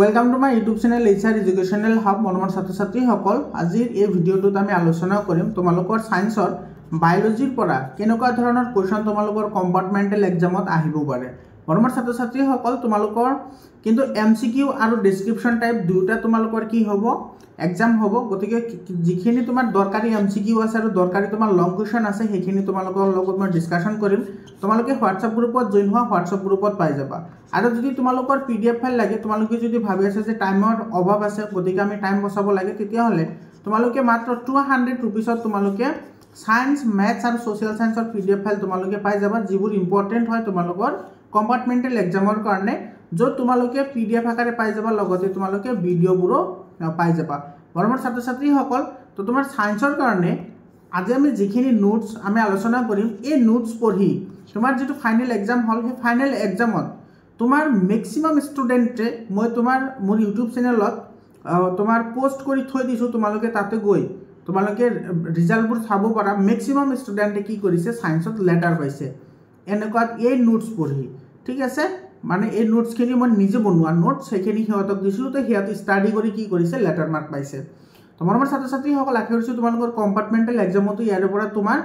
Welcome to my YouTube channel HR educational hub मनोमर छात्र छात्री सकल आजिर এই ভিডিওটোত আমি আলোচনা কৰিম তোমালোকৰ সায়েন্সৰ বায়োলজিৰ পৰা কেনেকুৱা ধৰণৰ কোৱেশ্চন তোমালোকৰ কম্পাৰ্টমেন্টাল এক্সামত আহিব পাৰে मनोमर छात्र छात्री सकल তোমালোকৰ কিন্তু এমসিকিউ আৰু ডেসক্ৰিপচন টাইপ দুটা তোমালোকৰ কি হ'ব एग्जाम হ'ব গতিকে যিখিনি তোমাৰ দৰকাৰী এমসিকিউ আছে আৰু দৰকাৰী তোমাৰ লং কোৱেশ্চন আছে সেইখিনি তোমালোকৰ লগত মই ডিসকাশন কৰিম তোমালোকে হোৱাটসঅ্যাপ গ্ৰুপত জয়েন হোৱা হোৱাটসঅ্যাপ গ্ৰুপত পাই যাবা আৰু যদি তোমালোকৰ পিডিএফ ফাইল লাগে তোমালোকে যদি ভাবি আছে যে টাইমৰ অভাৱ আছে গতিকে আমি টাইম বচাব লাগে তেতিয়া হলে তোমালোকে মাত্ৰ 200 रुपीसত তোমালোকে সায়েন্স ম্যাথছ আৰু সোশ্যাল সায়েন্সৰ পিডিএফ ফাইল তোমালোকে পাই যাবা যিবোৰ ইম্পৰ্টেন্ট হয় তোমালোকৰ কম্পাৰ্টমেন্টাল এক্সামৰ কাৰণে जो তোমালোকে পিডিএফ আকাৰে পাই যাবা লগতে তোমালোকে ভিডিওবোৰো পাই যাবা মৰমৰ ছাত্ৰ ছাত্ৰী সকল তো তোমাৰ সায়েন্সৰ কাৰণে আজি আমি যিখিনি নোটস আমি আলোচনা কৰিম এই নোটস পঢ়ি তোমাৰ যেটো ফাইনাল এক্সাম হল সেই ফাইনাল এক্সামত তোমাৰ ম্যাক্সিমাম ষ্টুডেন্টে মই তোমাৰ মোৰ ইউটিউব চেনেলত তোমাৰ পোষ্ট কৰি থৈ দিছো তোমালোকে তাতে গৈ তোমালোকে ৰিজাল্টবোৰ চাব পাৰা ম্যাক্সিমাম ষ্টুডেন্টে কি কৰিছে সায়েন্সত লেটাৰ পাইছে এনেকুৱা এই নোটস পঢ়ি ঠিক আছে মানে এই নোটস খিনি মই নিজে বনোৱা নোটস সেখিনি হিয়তক দিছিলো তো হিয়ত স্টাডি কৰি কি কৰিছে লেটাৰ মাৰ্ক পাইছে তো মৰমৰ ছাত্ৰ ছাত্ৰী সকল আশা কৰিছো তোমালোকৰ কম্পাৰ্টমেন্টাল এক্সামতো ইয়াৰ পৰা তোমাৰ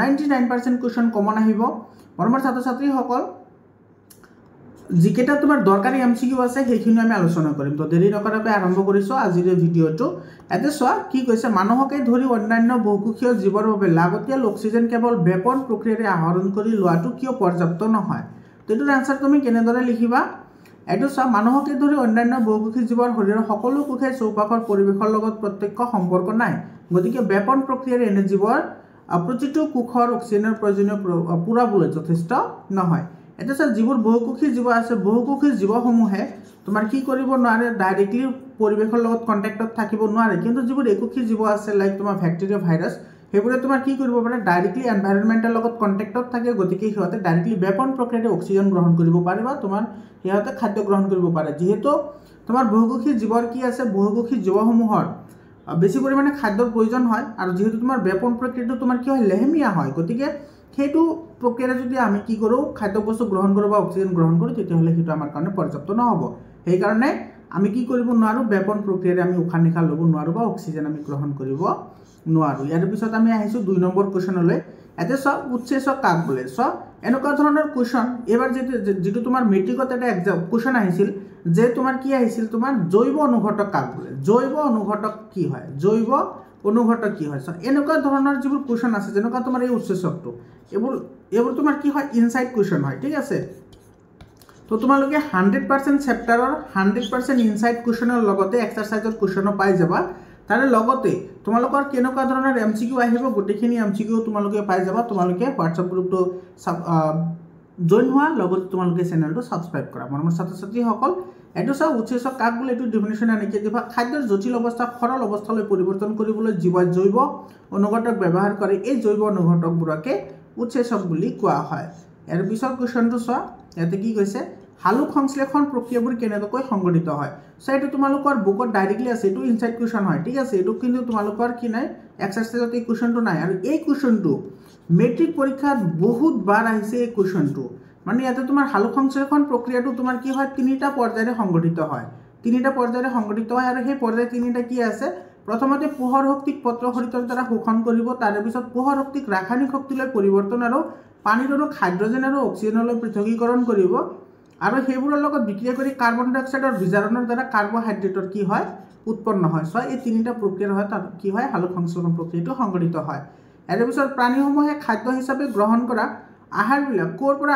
99% কোৱেশ্চন কমন আহিব মৰমৰ ছাত্ৰ ছাত্ৰী সকল যিকেটা তোমাৰ দৰকাৰী এমসিকিউ আছে সেইখিনি আমি আলোচনা কৰিম তো দেৰি নকৰাকৈ আৰম্ভ কৰিছো আজিৰ ভিডিওটো এতে সোৱা কি কৈছে মানুহকে ধৰি অন্যান্য বহুকোষীয় জীৱৰ বাবে লাগতিয়াল অক্সিজেন কেৱল বেপন প্ৰক্ৰিয়াৰে আহৰণ কৰি লোৱাটো কিয় পৰ্যাপ্ত নহয় তো এটাৰ আনসাৰ তুমি কেনেদৰে লিখিবা এটো সোৱা মানুহকে ধৰি অন্যান্য বহুকোষী জীৱৰ শৰীৰৰ সকলো কোষে চৌপাশৰ পৰিৱেশৰ লগত প্ৰত্যক্ষ সম্পৰ্ক নাই গতিকে বেপন প্ৰক্ৰিয়াৰে এনে জীৱৰ প্ৰতিটো কোষৰ অক্সিজেনৰ প্ৰয়োজনীয় পুৰাবলৈ যথেষ্ট নহয় এটা স্যাৰ জীবৰ বহুকোষী জীব আছে বহুকোষী জীবসমূহে তোমাৰ কি কৰিব নোৱাৰে ডাইৰেক্টলি পৰিৱেশৰ লগত কন্টাক্টত থাকিব নোৱাৰে কিন্তু জীবৰ একোষী জীব আছে লাইক তোমাৰ ব্যাকটেৰিয়া ভাইৰাছ হেবোৰে তোমাৰ কি কৰিব পাৰে ডাইৰেক্টলি এনভায়ৰনমেন্টেল লগত কন্টাক্টত থাকে গতিকে হিহতে ডাইৰেক্টলি বেপন প্ৰক্ৰিয়াৰে অক্সিজেন গ্ৰহণ কৰিব পাৰে বা তোমাৰ হিহতে খাদ্য গ্ৰহণ কৰিব পাৰে যেহেতু তোমাৰ বহুকোষী জীৱৰ কি আছে বহুকোষী জীবসমূহৰ বেছি পৰিমাণে খাদ্যৰ প্ৰয়োজন হয় আৰু যেহেতু তোমাৰ বেপন প্ৰক্ৰিয়াটো তোমাৰ কি হয় লেহেমিয়া হয় গতিকে সেইটো প্ৰক্ৰিয়াৰে যদি আমি কি কৰো খাদ্যবস্তু গ্ৰহণ কৰো বা অক্সিজেন গ্ৰহণ কৰো তেতিয়া হলে সেইটো আমাৰ কাৰণে পৰ্যাপ্ত নহব সেই কাৰণে আমি কি কৰিব নোৱাৰো বেপন প্ৰক্ৰিয়াৰে আমি উশাহ নিশাহ ল'ব নোৱাৰো বা অক্সিজেন আমি গ্ৰহণ কৰিব নোৱাৰো ইয়াৰ পিছত আমি আহিছো 2 নম্বৰ কোৱেশ্চনলৈ এতে সব উৎসেচক কাক বোলে সো এনেকুৱা ধৰণৰ কোৱেশ্চন এবাৰ যেটো তোমাৰ মেট্ৰিকত এটা এক্সাম কোৱেশ্চন আহিছিল যে তোমাৰ কি আহিছিল তোমাৰ জৈৱ অনুঘটক কাক বোলে জৈৱ অনুঘটক কি হয় জৈৱ অনুঘটক কি হয় সো এনেকুৱা ধৰণৰ যিবোৰ কোৱেশ্চন আছে যেনেকুৱা তোমাৰ এই উৎসেচকটো এবোৰ তোমাৰ কি হয় ইনসাইড কোৱেশ্চন হয় ঠিক আছে তো তোমালোকে 100% চেপ্টাৰৰ 100% ইনসাইড কোৱেশ্চনৰ লগতে এক্সাৰসাইজৰ কোৱেশ্চনো পাই যাবা তাৰে লগতে তোমালোকৰ কেনেকুৱা ধৰণৰ এমসিকিউ আহিব গোটেখিনি এমসিকিউ তোমালোকে পাই যাবা তোমালোকে হোৱাটসঅ্যাপ গ্ৰুপটো জয়েন হোৱা লগতে তোমালোকে চেনেলটো সাবস্ক্ৰাইব কৰা মৰমৰ ছাত্ৰ ছাত্ৰী সকল এটো সব উৎসেচক কাক বোলে এটো ডেফিনিশন এনেকে দিবা খাদ্যৰ জটিল অৱস্থা সৰল অৱস্থালৈ পৰিৱৰ্তন কৰিবলৈ জৈৱ অনুঘটক ব্যৱহাৰ কৰে এই জৈৱ অনুঘটকবোৰকে উৎসেচক বুলি কোৱা হয় ইয়াৰ পিছৰ কোৱেশ্চনটো সোৱা ইয়াতে কি কৈছে হালুক সংশ্লেষণ প্ৰক্ৰিয়াবোৰ কেনেকৈ সংঘটিত হয় সো এটো তোমালোকৰ বুকত ডাইৰেক্টলি আছে এটো ইনসাইড কোৱেশ্চন হয় ঠিক আছে এটো কিন্তু তোমালোকৰ কি নাই এক্সাৰসাইজত এই কোৱেশ্চনটো নাই আৰু এই কোৱেশ্চনটো মেট্ৰিক পৰীক্ষাত বহুত বাৰ আহিছে এই কোৱেশ্চনটো মানে ইয়াতে তোমাৰ হালুক সংশ্লেষণ প্ৰক্ৰিয়াটো তোমাৰ কি হয় তিনিটা পৰ্যায়ৰে সংঘটিত হয় আৰু সেই পৰ্যায় তিনিটা কি আছে প্ৰথমতে পোহৰ শক্তিক পত্ৰ শৰীৰৰ দ্বাৰা শোষণ কৰিব তাৰ পিছত পোহৰ শক্তিক ৰাসায়নিক শক্তিলৈ পৰিৱৰ্তন আৰু পানীৰ আৰু হাইড্ৰজেন আৰু অক্সিজেনলৈ পৃথকীকৰণ কৰিব আৰু সেইবোৰৰ লগত বিক্ৰিয়া কৰি কাৰ্বন ডাই অক্সাইডৰ বিজাৰণৰ দ্বাৰা কাৰ্বহাইড্ৰেটৰ কি হয় উৎপন্ন হয় সো এই তিনিটা প্ৰক্ৰিয়াৰ হয় তাত কি হয় হালুক সংশ্লেষণ প্ৰক্ৰিয়াটো সংঘটিত হয় ইয়াৰ পিছত প্ৰাণীসমূহে খাদ্য হিচাপে গ্ৰহণ কৰা আহাৰবিলাক কোৰ পৰা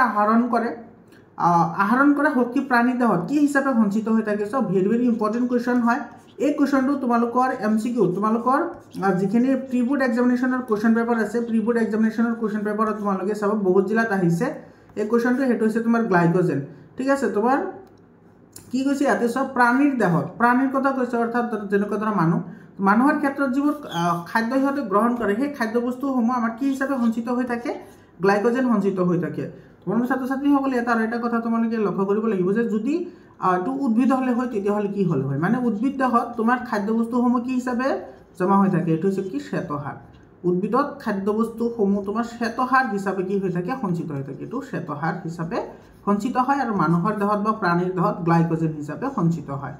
আহৰণ কৰা শক্তি প্ৰাণী দেহত কি হিচাপে সঞ্চিত হৈ থাকে সো ভেৰি ইম্পৰ্টেন্ট কোৱেশ্চন হয় এই কোৱেশ্চনটো তোমালোকৰ এমসিকিউ তোমালোকৰ যিখিনি প্ৰিবোৰ্ড এক্সামিনেশনৰ কোৱেশ্চন পেপাৰ আছে প্ৰিবোৰ্ড এক্সামিনেশনৰ কোৱেশ্চন পেপাৰত তোমালোকে চাব বহুত জিলাত আহিছে এই কোৱেশ্চনটো হেতু হৈছে তোমাৰ গ্লাইকোজেন ঠিক আছে তোমাৰ কি কৈছে ইয়াতে সব প্ৰাণীৰ দেহত প্ৰাণীৰ কথা কৈছে অৰ্থাৎ যেনেকুৱা ধৰা মানুহৰ ক্ষেত্ৰত যিবোৰ খাদ্য হিহতে গ্ৰহণ কৰে সেই খাদ্যবস্তুসমূহ আমাৰ কি হিচাপে সঞ্চিত হৈ থাকে গ্লাইকোজেন সঞ্চিত হৈ থাকে মৰমৰ ছাত্ৰ ছাত্ৰীসকলে এটা কথা তোমালোকে লক্ষ্য কৰিব লাগিব যে যদি তো উদ্ভিদ হলে হয় তেতিয়া হলে কি হল হয় মানে উদ্ভিদ দেহত তোমাৰ খাদ্যবস্তুসমূহ কি হিচাপে জমা হৈ থাকে এটো হৈছে কি শ্বেতসাৰ উদ্ভিদত খাদ্যবস্তুসমূহ তোমাৰ শ্বেতসাৰ হিচাপে কি হৈ থাকে সঞ্চিত হৈ থাকে এটো শ্বেতসাৰ হিচাপে সঞ্চিত হয় আৰু মানুহৰ দেহত বা প্ৰাণীৰ দেহত গ্লাইকোজেন হিচাপে সঞ্চিত হয়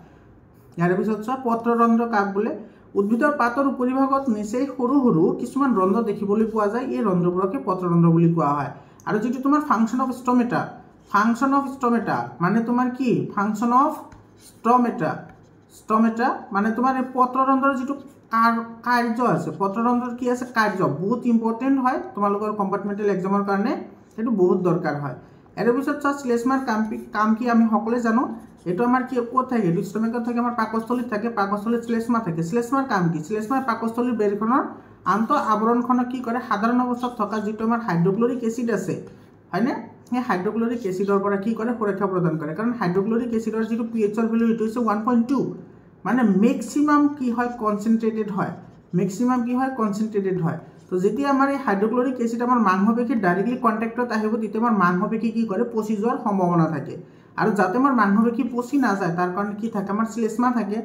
ইয়াৰ পিছত চোৱা পত্ৰৰন্ধ্ৰ কাক বোলে উদ্ভিদৰ পাতৰ উপৰিভাগত নিচেই সৰু সৰু কিছুমান ৰন্ধ্ৰ দেখিবলৈ পোৱা যায় এই ৰন্ধ্ৰবোৰকে পত্ৰৰন্ধ্ৰ বুলি কোৱা হয় আৰু যেটো তোমাৰ ফাংশন অফ স্টমেটা মানে তোমাৰ কি ফাংশন অফ স্টমেটা মানে তোমাৰ এই পত্ৰৰন্ধ্ৰৰ যেটো কাৰ্য আছে পত্ৰৰন্ধ্ৰৰ কি আছে কাৰ্য বহুত ইম্পৰ্টেন্ট হয় তোমালোকৰ কম্পাৰ্টমেন্টাল এক্সামৰ কাৰণে এটো বহুত দৰকাৰ হয় এৰ পিছত চা শ্লেষ্মাৰ কাম কি আমি সকলে জানো এটো আমাৰ কি কোত থাকে এটো স্টমেকত থাকে আমাৰ পাকস্থলীত থাকে পাকস্থলীত শ্লেষ্মা থাকে শ্লেষ্মাৰ কাম কি শ্লেষ্মাৰ পাকস্থলীৰ বেৰখনৰ আন্ত আবৰণখনক কি কৰে সাধাৰণ অৱস্থাত থকা যেটো আমাৰ হাইড্ৰক্লোৰিক এসিড আছে হয়নে এই হাইড্ৰক্লোৰিক এসিডৰ পৰা কি কৰে সুৰক্ষা প্ৰদান কৰে কাৰণ হাইড্ৰক্লোৰিক এসিডৰ যেটো pH ৰ ভ্যালু এটো হৈছে 1.2 মানে ম্যাক্সিমাম কি হয় কনসেন্ট্ৰেটেড হয় ম্যাক্সিমাম কি হয় কনসেন্ট্ৰেটেড হয় তো যেতিয়া আমাৰ এই হাইড্ৰক্লোৰিক এসিড আমাৰ মাংসপেশী ডাইৰেক্টলি কন্টাক্টত আহিব তেতিয়া আমাৰ মাংসপেশী কি কৰে পচি যোৱাৰ সম্ভাৱনা থাকে আৰু যাতে আমাৰ মাংসপেশী পচি না যায় তাৰ কাৰণে কি থাকে আমাৰ শ্লেষ্মা থাকে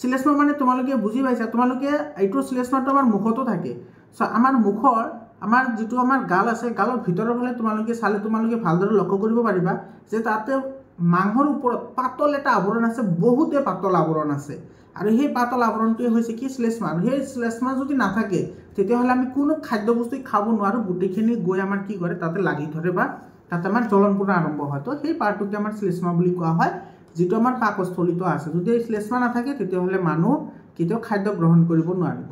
শ্লেষ্মা মানে তোমালোকে বুজি পাইছা তোমালোকে এইটো শ্লেষ্মাটো আমাৰ মুখতো থাকে সো আমাৰ মুখৰ আমাৰ যেটো আমাৰ গাল আছে গালৰ ভিতৰৰ ফালে তোমালোকে চালে তোমালোকে ভালদৰে লক্ষ্য কৰিব পাৰিবা যে তাতে মাংসৰ ওপৰত পাতল এটা আৱৰণ আছে বহুতে পাতল আৱৰণ আছে আৰু সেই পাতল আৱৰণটো হৈছে কি শ্লেষ্মা আৰু সেই শ্লেষ্মা যদি নাথাকে তেতিয়া হলে আমি কোনো খাদ্য বস্তু খাব নোৱাৰো গুটিখিনি গৈ আমাৰ কি কৰে তাতে লাগি ধৰে বা তাতে আমাৰ জ্বলনপূৰ্ণ আৰম্ভ হয় তো সেই পাৰ্টটোকে আমাৰ শ্লেষ্মা বুলি কোৱা হয় যেটো আমাৰ পাকস্থলীত আছে যদি এই শ্লেষ্মা নাথাকে তেতিয়া হলে মানুহ কেতিয়াও খাদ্য গ্ৰহণ কৰিব নোৱাৰিব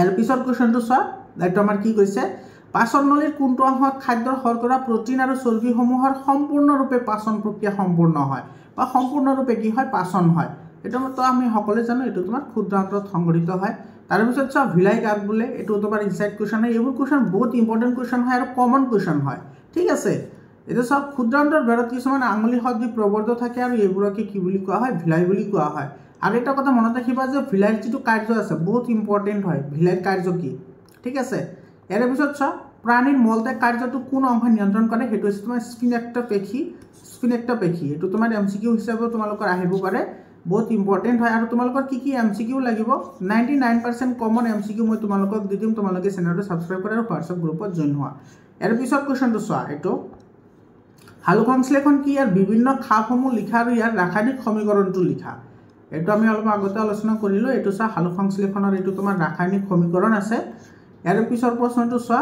এৰ পিছত কোৱেশ্চনটো চোৱা এইটো আমাৰ কি কৈছে পাচন নলীৰ কোনটো অংশত খাদ্যৰ শৰ্কৰা প্ৰটিন আৰু চৰ্বিসমূহৰ সম্পূৰ্ণৰূপে পাচন প্ৰক্ৰিয়া সম্পূৰ্ণ হয় বা সম্পূৰ্ণৰূপে কি হয় পাচন হয় এটা তো আমি সকলে জানো এটো তোমাৰ ক্ষুদ্ৰান্তৰত সংগঠিত হয় তাৰ পিছত চোৱা ভিলাই কাক বোলে এটো তোমাৰ ইনসাইড কোৱেশ্চন হয় এইবোৰ কোৱেশ্চন বহুত ইম্পৰ্টেন্ট কোৱেশ্চন হয় আৰু কমন কোৱেশ্চন হয় ঠিক আছে এটা সব ক্ষুদ্ৰান্তৰ বেৰত কিছুমান আঙুলি সদৃশ প্ৰবৰ্ধ থাকে আৰু এইবোৰকে কি বুলি কোৱা হয় ভিলাই বুলি কোৱা হয় আৰু এটা কথা মনত ৰাখিবা যে ভিলাইৰ যেটো কাৰ্য আছে বহুত ইম্পৰ্টেন্ট হয় ভিলাইৰ কাৰ্য কি ঠিক আছে এর পিছত চা প্রাণীর মলত্যাগ কার্যটো কোন অংশ নিয়ন্ত্রণ করে হেতু হচ্ছে তোমার স্পিনেক্টোপেখি এটো তোমার এমসিকিউ হিসাবে তোমালোকৰ আহিব পাৰে বহুত ইম্পৰ্টেন্ট হয় আৰু তোমালোকৰ কি এমসিকিউ লাগিব 99% কমন এমসিকিউ মই তোমালোকক দি দিম তোমালোকে চেনেলটো সাবস্ক্রাইব কৰা আৰু হোৱাটসঅ্যাপ গ্ৰুপত জয়েন হোৱা এৰ পিছত কোৱেশ্চনটো চোৱা এটো সালোকসংশ্লেষণ কি আৰ বিভিন্ন খাপসমূহ লিখা আৰু ইয়াৰ ৰাসায়নিক সমীকৰণটো লিখা এটো আমি অলপ আগতে আলোচনা কৰিলো এটো চা সালোকসংশ্লেষণৰ এটো তোমাৰ ৰাসায়নিক সমীকৰণ আছে এৰ পিছৰ প্ৰশ্নটো চোৱা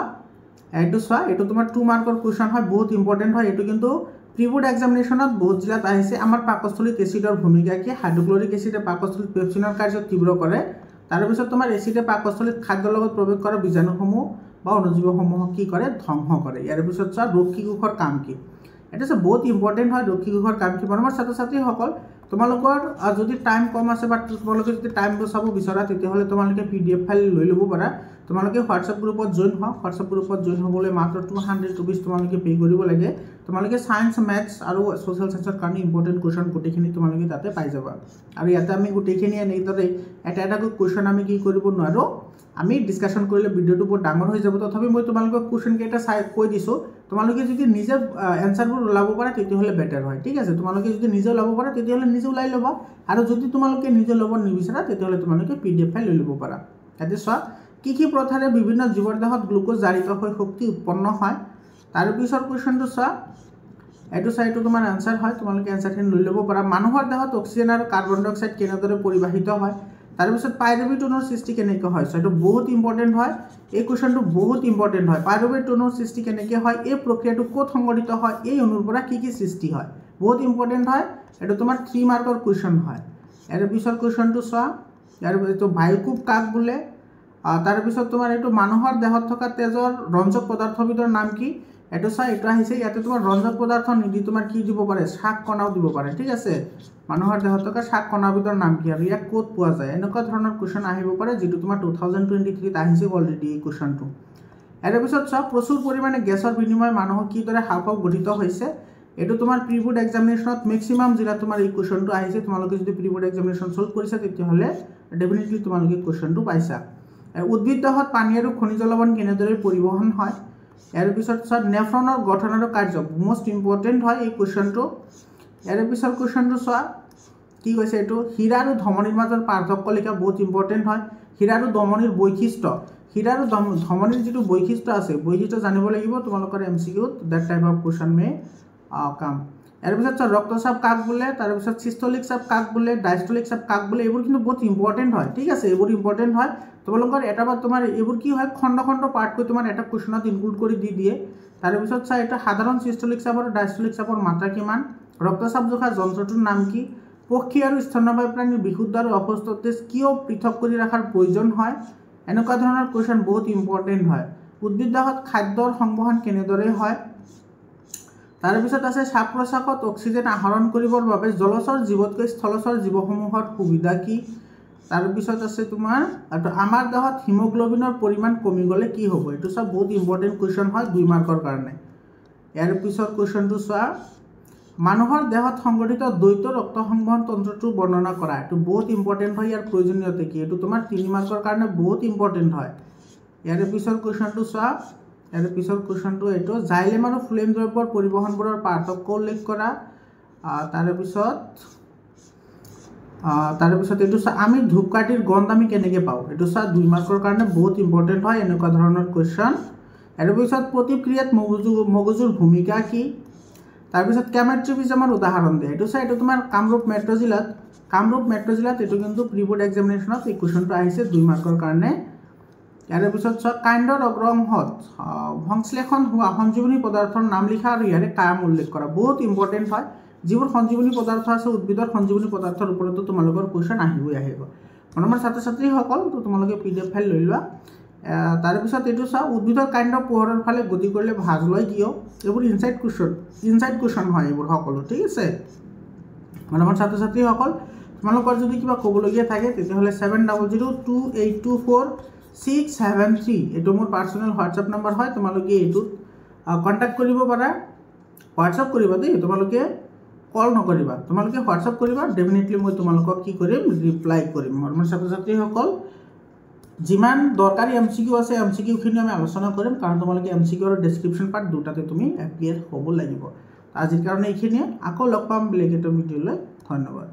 এটো তোমাৰ 2 মাৰ্কৰ কোৱেশ্চন হয় বহুত ইম্পৰ্টেন্ট হয় এটো কিন্তু প্ৰিবোৰ্ড এক্সামিনেশনত বহুত জিলাত আহিছে আমাৰ পাকস্থলীত এসিডৰ ভূমিকা কি হাইড্ৰক্লোৰিক এসিডে পাকস্থলীত পেপচিনৰ কাৰ্য তীব্ৰ কৰে তাৰ পিছত তোমাৰ এসিডে পাকস্থলীত খাদ্যৰ লগত প্ৰৱেশ কৰা বীজাণুসমূহ বা অণুজীৱসমূহক কি কৰে ধ্বংস কৰে ইয়াৰ পিছত চোৱা ৰক্ষী কোষৰ কাম কি এটা বহুত ইম্পৰ্টেন্ট হয় ৰক্ষী কোষৰ কাম কি আমাৰ ছাত্ৰ-ছাত্ৰীসকল তোমালোকৰ যদি টাইম কম আছে বা তোমালোকে যদি টাইম বচাব বিচাৰা তেতিয়া হলে তোমালোকে পিডিএফ ফাইল লৈ লব পাৰা তোমালোকে হোৱাটসঅ্যাপ গ্ৰুপত জয়েন হোৱা হোৱাটসঅ্যাপ গ্ৰুপত জয়েন হ'বলৈ মাত্ৰ 200 rupees তোমালোকে পে কৰিব লাগে তোমালোকে সায়েন্স ম্যাথছ আৰু সোশ্যাল সায়েন্সৰ কাৰণে ইম্পৰ্টেন্ট কোৱেশ্চন গুটেখিনি তোমালোকে তাতে পাই যাবা আৰু ইয়াতে আমি গুটেখিনি এনেদৰে এটা কোৱেশ্চন আমি কি কৰিব নোৱাৰো আমি ডিসকাশন কৰিলে ভিডিওটো বহুত ডাঙৰ হৈ যাব তথাপি মই তোমালোকক কোৱেশ্চন কেইটা চাই কৈ দিছো তোমালোকে যদি নিজে এনসাৰবোৰ ওলাব পাৰা তেতিয়া হলে বেটাৰ হয় ঠিক আছে তোমালোকে যদি নিজে ওলাব পাৰা তেতিয়া হলে নিজে ওলাই লবা আৰু যদি তোমালোকে নিজে ল'ব নিবিচাৰা তেতিয়া হলে তোমালোকে পিডিএফ ফাইল লৈ ল'ব পাৰা ইয়াতে চোৱা কি প্ৰথাৰে বিভিন্ন জীৱৰ দেহত গ্লুকোজ জাৰিত হৈ শক্তি উৎপন্ন হয় তাৰ পিছৰ কোৱেশ্চনটো চোৱা এটো তোমাৰ আনসাৰ হয় তোমালোকে আনসাৰখিনি লৈ ল'ব পাৰা মানুহৰ দেহত অক্সিজেন আৰু কাৰ্বন ডাই অক্সাইড কেনেদৰে পৰিবাহিত হয় তাৰ পিছত পাইৰুভেট অণুৰ সৃষ্টি কেনেকৈ হয় সো এটো বহুত ইম্পৰ্টেন্ট হয় এই কোৱেশ্চনটো বহুত ইম্পৰ্টেন্ট হয় পাইৰুভেট অণুৰ সৃষ্টি কেনেকৈ হয় এই প্ৰক্ৰিয়াটো ক'ত সংঘটিত হয় এই অণুৰ পৰা কি সৃষ্টি হয় বহুত ইম্পৰ্টেন্ট হয় এটো তোমাৰ 3 মাৰ্কৰ কোৱেশ্চন হয় এৰ পিছৰ কোৱেশ্চনটো চোৱা ইয়াৰ এটো বায়ুকোপ কাক বোলে তাৰ পিছত তোমাৰ এটো মানুহৰ দেহত থকা তেজৰ ৰঞ্জক পদাৰ্থবিধৰ নাম কি এটো চা এটো আহিছে ইয়াতে তোমাৰ ৰঞ্জক পদাৰ্থ নিদি তোমাৰ কি দিব পাৰে শাক কণাও দিব পাৰে ঠিক আছে মানুহৰ দেহত থকা শাক কণাবিধৰ নাম কি আৰু ইয়াক ক'ত পোৱা যায় এনেকুৱা ধৰণৰ কোৱেশ্চন আহিব পাৰে যেটো তোমাৰ 2023 ত আহিছে অলৰেডি এই কোৱেশ্চনটো এৰ পিছত চা প্ৰচুৰ পৰিমাণে গেছৰ বিনিময় মানুহক কি দৰে হাওফাও গঠিত হৈছে এটো তোমাৰ প্ৰিবোৰ্ড এক্সামিনেশনত ম্যাক্সিমাম জিলা তোমাৰ এই কোৱেশ্চনটো আহিছে তোমালোকে যদি প্ৰিবোৰ্ড এক্সামিনেশন সলভ কৰিছা তেতিয়া হলে ডেফিনেটলি তোমালোকে কোৱেশ্চনটো পাইছা উদ্ভিদ দেহত পানী আৰু খনিজ লৱণ কেনেদৰে পৰিবহন হয় ইয়াৰ পিছত চোৱা নেফ্ৰনৰ গঠন আৰু কাৰ্য মোস্ট ইম্পৰ্টেন্ট হয় এই কোৱেশ্চনটো ইয়াৰ পিছৰ কোৱেশ্চনটো চোৱা কি কৈছে এটো হীৰা আৰু ধমনীৰ মাজৰ পাৰ্থক্য লিখা বহুত ইম্পৰ্টেন্ট হয় হীৰা আৰু ধমনীৰ বৈশিষ্ট্য হীৰা আৰু ধমনীৰ যেটো বৈশিষ্ট্য আছে বৈশিষ্ট্য জানিব লাগিব তোমালোকৰ MCQ that type of question may come ইয়াৰ পিছত ৰক্তচাপ কাক বোলে, তাৰপিছত চিষ্টলিক চাপ কাক বোলে, ডায়ষ্টলিক চাপ কাক বোলে, এইবোৰ কিন্তু বহুত ইম্পৰ্টেণ্ট হয়। ঠিক আছে, এইবোৰ ইম্পৰ্টেণ্ট হয়। তোমালোকৰ এটা বা তোমাৰ এইবোৰ কি হয় খণ্ড খণ্ড পাৰ্টকৈ তোমাৰ এটা কুৱেশ্যনত ইনক্লুড কৰি দি দিয়ে। তাৰপিছত এটা সাধাৰণ চিষ্টলিক চাপ আৰু ডায়ষ্টলিক চাপৰ মাত্ৰা কিমান, ৰক্তচাপ জোখা যন্ত্ৰটোৰ নাম কি, পক্ষী আৰু স্তন্যপায়ী প্ৰাণীৰ বিশুদ্ধ আৰু অসুস্থ তেজ কিয় পৃথক কৰি ৰখাৰ প্ৰয়োজন হয়, এনেকুৱা ধৰণৰ কুৱেশ্যন বহুত ইম্পৰ্টেণ্ট হয়। উদ্ভিদ দেহত খাদ্যৰ সংবহন কেনেদৰে হয়। তাৰপিছত আছে শ্বাস প্ৰশ্বাসত অক্সিজেন আহৰণ কৰিবৰ বাবে জলচৰ জীৱতকৈ স্থলচৰ জীৱসমূহৰ সুবিধা কি। তাৰপিছত আছে তোমাৰ আমাৰ দেহত হিমোগ্ল'বিনৰ পৰিমাণ কমি গ'লে কি হ'ব। এইটো চব বহুত ইম্পৰ্টেণ্ট কুৱেশ্যন হয় 2 মাৰ্কৰ কাৰণে। ইয়াৰ পিছত কুৱেশ্যনটো চোৱা, মানুহৰ দেহত সংগঠিত দ্বৈত ৰক্ত সংবহন তন্ত্ৰটো বৰ্ণনা কৰা। এইটো বহুত ইম্পৰ্টেণ্ট হয়, ইয়াৰ প্ৰয়োজনীয়তা কি, এইটো তোমাৰ 3 মাৰ্কৰ কাৰণে বহুত ইম্পৰ্টেণ্ট হয়। ইয়াৰ পিছৰ কুৱেশ্যনটো চোৱা, ইয়াৰ পিছৰ কুৱেশ্যনটো এইটো জাইলেম আৰু ফ্লেম দ্ৰব্যৰ পৰিবহণবোৰৰ পাৰ্থক্য উল্লেখ কৰা। তাৰপিছত এইটো চোৱা, আমি ধূপকাঠিৰ গন্ধ আমি কেনেকৈ পাওঁ। এইটো চোৱা 2 মাৰ্কৰ কাৰণে বহুত ইম্পৰ্টেণ্ট হয় এনেকুৱা ধৰণৰ কুৱেশ্যন। ইয়াৰ পিছত প্ৰতিক্ৰিয়াত মগজুৰ ভূমিকা কি। তাৰপিছত কেমেট্ৰিফিজমৰ উদাহৰণ দিয়ে। এইটো চোৱা, এইটো তোমাৰ কামৰূপ মেট্ৰ' জিলাত এইটো কিন্তু প্ৰি বোৰ্ড এক্সামিনেশ্যনত এই কুৱেশ্যনটো আহিছে 2 মাৰ্কৰ কাৰণে। ইয়াৰ পিছত চোৱা, কাণ্ডৰ অগ্ৰংশত সংশ্লেষণ হোৱা সঞ্জীৱনী পদাৰ্থৰ নাম লিখা আৰু ইয়াৰে কাম উল্লেখ কৰা। বহুত ইম্পৰ্টেণ্ট হয়, যিবোৰ সঞ্জীৱনী পদাৰ্থ আছে উদ্ভিদৰ সঞ্জীৱনী পদাৰ্থৰ ওপৰতো তোমালোকৰ কুৱেশ্যন আহিব। মৰমৰ ছাত্ৰ ছাত্ৰীসকল, তো তোমালোকে PDF ফাইল লৈ লোৱা। তাৰপিছত এইটো চোৱা, উদ্ভিদৰ কাণ্ড পোহৰৰ ফালে গতি কৰিলে ভাঁজ লয় কিয়। এইবোৰ ইনচাইড কুৱেশ্যন হয় এইবোৰ সকলো। ঠিক আছে, মৰমৰ ছাত্ৰ ছাত্ৰীসকল, তোমালোকৰ যদি কিবা ক'বলগীয়া থাকে তেতিয়াহ'লে 7002282463 এইটো মোৰ পাৰ্চনেল হোৱাটছআপ নম্বৰ হয়। তোমালোকে এইটোত কণ্টেক্ট কৰিব পাৰা। হোৱাটছআপ কৰিবা দেই, তোমালোকে কল নকৰিবা, তোমালোকে হোৱাটছআপ কৰিবা। ডেফিনেটলি মই তোমালোকক কি কৰিম, ৰিপ্লাই কৰিম। মৰমৰ ছাত্ৰ ছাত্ৰীসকল, যিমান দৰকাৰী MCQ আছে MCQখিনি আমি আলোচনা কৰিম, কাৰণ তোমালোকে MCQ আৰু ডেছক্ৰিপশ্যন পাৰ্ট দুটাতে তুমি এপিয়াৰ হ'ব লাগিব। আজিৰ কাৰণে এইখিনিয়ে, আকৌ লগ পাম বেলেগ এটা ভিডিঅ'লৈ। ধন্যবাদ।